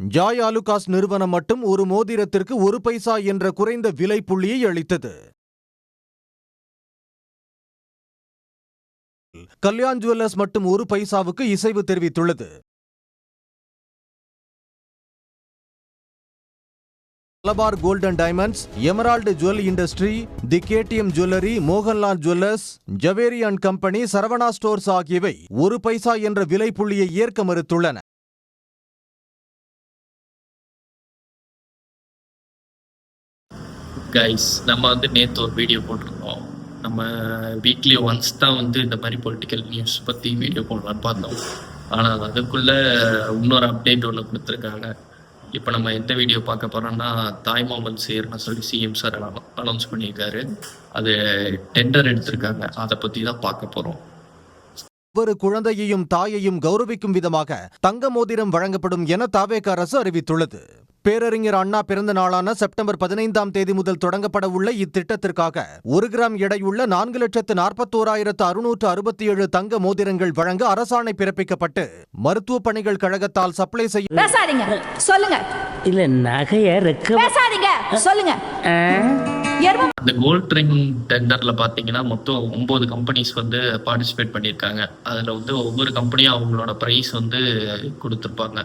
Joy Alukkas நிறுவனம் மட்டும் ஒரு மோதிரத்திற்கு 1 பைசா என்ற குறைந்த விலை புள்ளியை அளித்தது. கல்யாண் ஜுவல்லர்ஸ் மட்டும் 1 பைசாவுக்கு இசைவு தெரிவித்துள்ளது. Malabar gold and diamonds, emerald jewel industry, the KDM jewellery, Mohanlal jewellers, Zaveri and company, Saravana stores ஆகியவை 1 பைசா என்ற விலை புள்ளியை ஏற்க மறுத்துள்ளன. கைஸ், நம்ம நேற்று ஒரு வீடியோ போட்டிருந்தோம். நம்ம வீக்லி ஒன்ஸ் தான் இந்த மாதிரி பொலிட்டிக்கல் நியூஸ் பற்றி வீடியோ போடலான்னு பார்த்தோம். ஆனால் அதுக்குள்ளே இன்னொரு அப்டேட் ஒன்று கொடுத்துருக்காங்க. இப்போ நம்ம எந்த வீடியோ பார்க்க போகிறோம்னா, தாய்மாமன் சேர்னு சொல்லி சிஎம் சார் அனௌன்ஸ் பண்ணியிருக்காரு. அது டெண்டர் எடுத்திருக்காங்க. அதை பற்றி தான் பார்க்க போகிறோம். ஒவ்வொரு குழந்தையையும் தாயையும் கௌரவிக்கும் விதமாக தங்க மோதிரம் வழங்கப்படும் என தவேக அரசு அறிவித்துள்ளது. பேரறிஞர் அண்ணா பிறந்த நாளான செப்டம்பர் 15ஆம் தேதி முதல் தொடங்கப்பட உள்ள இத்திட்டத்திற்காக 1 கிராம் எடையுள்ள 4,41,667 தங்க மோதிரங்கள் வழங்க அரசாணை பிறப்பிக்கப்பட்டு மருத்துவ பணிகள் கழகத்தால் சப்ளை செய்ய இந்த கோல்ட் ரிங் டெண்டர்ல பாத்தீங்கன்னா மொத்தம் 9 கம்பெனிஸ் பார்ட்டிசிபேட் பண்ணியிருக்காங்க. அதுல ஒவ்வொரு கம்பெனியும் அவங்களோட பிரைஸ் கொடுத்துருப்பாங்க.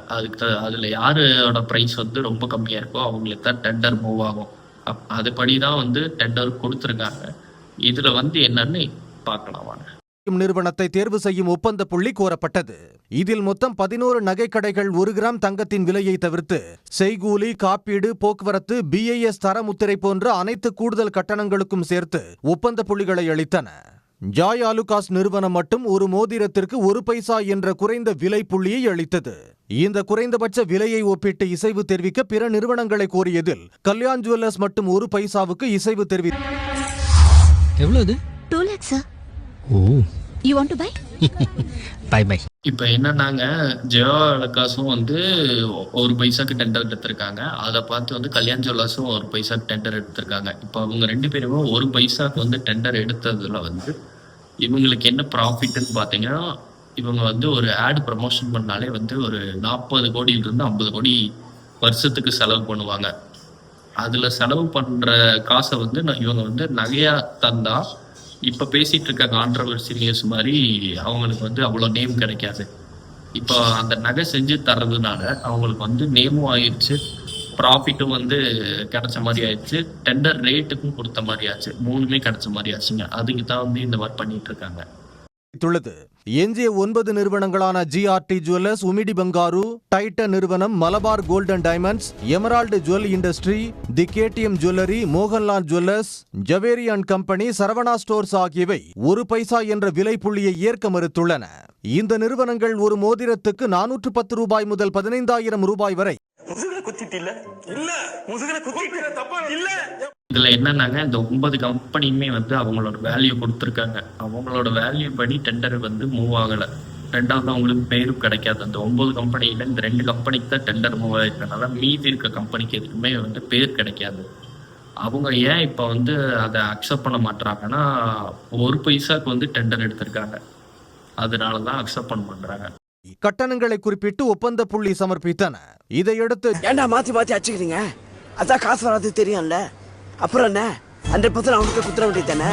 அதுல யாரோட பிரைஸ் ரொம்ப கம்மியா இருக்கோ அவங்களுக்கு தான் டெண்டர் மூவ் ஆகும். அதுபடிதான் டெண்டர் கொடுத்துருக்காங்க. இதுல என்னன்னு பார்க்கலாம் வாங்க. நிறுவனத்தை தேர்வு செய்யும் ஒப்பந்த புள்ளி கோரப்பட்டது. இதில் மொத்தம் 11 நகைக்கடைகள் 1 கிராம் தங்கத்தின் விலையை தவிர்த்து செய்கூலி, காப்பீடு, போக்குவரத்து, BIS தரமுத்திரை போன்ற அனைத்து கூடுதல் கட்டணங்களுக்கும் சேர்த்து ஒப்பந்த புள்ளிகளை அளித்தன. ஜாய் ஆலுகாஸ் நிறுவனம் மட்டும் ஒரு மோதிரத்திற்கு 1 பைசா என்ற குறைந்த விலை புள்ளியை அளித்தது. இந்த குறைந்தபட்ச விலையை ஒப்பிட்டு இசைவு தெரிவிக்க பிற நிறுவனங்களை கோரியதில் கல்யாண் ஜுவல்லர்ஸ் மட்டும் 1 பைசாவுக்கு இசைவு தெரிவித்தது. எவ்வளவு? 2 lakhs sir. O, you want to buy? bye. இப்போ என்னன்னாங்க, ஜெயா ஆலுகாஸும் 1 பைசாக்கு டெண்டர் எடுத்திருக்காங்க. அதை பார்த்து கல்யாண் ஜுவல்லர்ஸும் 1 பைசாக்கு டெண்டர் எடுத்திருக்காங்க. இப்போ அவங்க 2 பேருமே 1 பைசாக்கு டெண்டர் எடுத்ததுல இவங்களுக்கு என்ன ப்ராஃபிட்னு பார்த்தீங்கன்னா, இவங்க ஒரு ஆட் ப்ரமோஷன் பண்ணாலே ஒரு 40 கோடியிலிருந்து 50 கோடி வருஷத்துக்கு செலவு பண்ணுவாங்க. அதுல செலவு பண்ற காசை இவங்க நகையா தந்தா இப்ப பேசிட்டு இருக்க கான்ட்ரவர்சி நியூஸ் மாதிரி அவங்களுக்கு அவ்வளோ நேம் கிடைக்காது. இப்போ அந்த நகை செஞ்சு தர்றதுனால அவங்களுக்கு நேமும் ஆயிடுச்சு, ப்ராஃபிட்டும் கிடைச்ச மாதிரி ஆயிடுச்சு, டெண்டர் ரேட்டுக்கும் கொடுத்த மாதிரி ஆச்சு, 3மே கிடைச்ச மாதிரி ஆச்சுங்க. அதுக்கு தான் இந்த மாதிரி பண்ணிட்டு இருக்காங்க. எஞ்சிய 9 நிறுவனங்களான GRT jewellers, Vummidi Bangaru, Titan நிறுவனம், Malabar gold and diamonds, emerald jewel industry, the KDM jewellery, Mohanlal jewellers, Zaveri and company, Saravana stores ஆகியவை 1 பைசா என்ற விலை புள்ளியை ஏற்க மறுத்துள்ளன. இந்த நிறுவனங்கள் ஒரு மோதிரத்துக்கு 410 ரூபாய் முதல் 15,000 ரூபாய் வரை. இதுல என்னன்னாங்க, இந்த 9 கம்பெனியுமே அவங்களோட வேல்யூ கொடுத்துருக்காங்க. அவங்களோட வேல்யூ படி டெண்டர் மூவ் ஆகல. ரெண்டாவது அவங்களுக்கு பேரும் கிடைக்காது. அந்த 9 கம்பெனியில இந்த 2 கம்பெனிக்கு தான் டெண்டர் மூவ் ஆயிருக்கனால மீதி இருக்க கம்பெனிக்கு எதுக்குமே பேர் கிடைக்காது. அவங்க ஏன் இப்ப அதை அக்செப்ட் பண்ண மாட்டாங்கன்னா, 1 பைசாக்கு டெண்டர் எடுத்திருக்காங்க. அதனாலதான் அக்செப்ட் பண்ண மாட்டாங்க. கட்டணங்களை குறிப்பிட்டு ஒப்பந்த புள்ளி சமர்ப்பித்தன. இதையடுத்து ஏண்டா மாத்தி அச்சுக்கிறீங்க? அதான் காசு வராது தெரியும்ல, அப்புறம் என்ன 100% அவனுக்கு குத்துற வேண்டியதானே,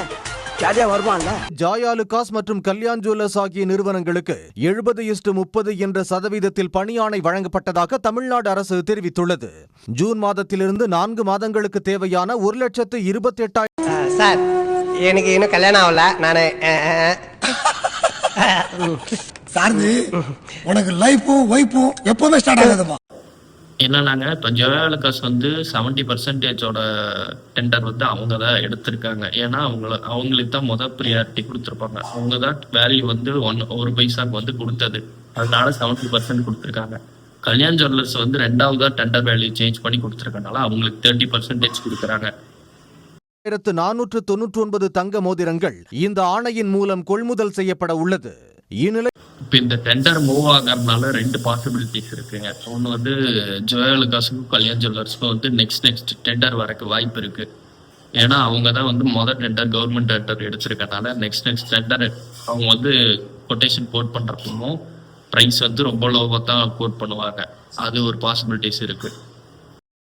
ஜாலியா வருவான்ல. ஜாய் ஆலுகாஸ் மற்றும் கல்யாண் ஜுவல்லர்ஸ் ஆகிய நிறுவனங்களுக்கு 70:30 என்ற சதவீதத்தில் பணியாணை வழங்கப்பட்டதாக தமிழ்நாடு அரசு தெரிவித்துள்ளது. ஜூன் மாதத்திலிருந்து 4 மாதங்களுக்கு தேவையான 1,28,000 சார், எனக்கு இன்னும் கல்யாணம் ஆகல. நானு சார்ந்து உனக்கு லைஃபும் வைஃபும் எப்பவுமே ஸ்டார்ட் ஆகுதுமா. என்னன்னாங்க, இப்போ ஜெயா ஆலுகாஸ் 70%ஓட டெண்டர் அவங்க தான் எடுத்திருக்காங்க. ஏன்னா அவங்களுக்கு தான் முதல் ப்ரியாரிட்டி கொடுத்துருப்பாங்க. அவங்க தான் வேல்யூ 1 பைசாக்கு கொடுத்தது. அதனால 70% கொடுத்துருக்காங்க. கல்யாண் ஜுவல்லர்ஸ் 2வது டெண்டர் வேல்யூ சேஞ்ச் பண்ணி கொடுத்துருக்கனால அவங்களுக்கு 30% கொடுக்குறாங்க. 1499 தங்க மோதிரங்கள் இந்த ஆணையின் மூலம் கொள்முதல் செய்யப்பட உள்ளது. இப்போ இந்த டெண்டர் மூவ் ஆகிறதுனால 2 பாசிபிலிட்டிஸ் இருக்குங்க. ஒன்று ஜெயா ஆலுகாஸுக்கும் கல்யாண் ஜுவல்லர்ஸ்க்கும் நெக்ஸ்ட் டெண்டர் வரக்கு வாய்ப்பு இருக்கு. ஏன்னா அவங்க தான் முதல் டெண்டர் கவர்மெண்ட் டெண்டர் எடுத்திருக்கனால நெக்ஸ்ட் டெண்டர் அவங்க கொட்டேஷன் போட் பண்றப்பவும் ப்ரைஸ் வந்து ரொம்ப லோவாக தான் கோட் பண்ணுவாங்க. அது ஒரு பாசிபிலிட்டிஸ் இருக்கு.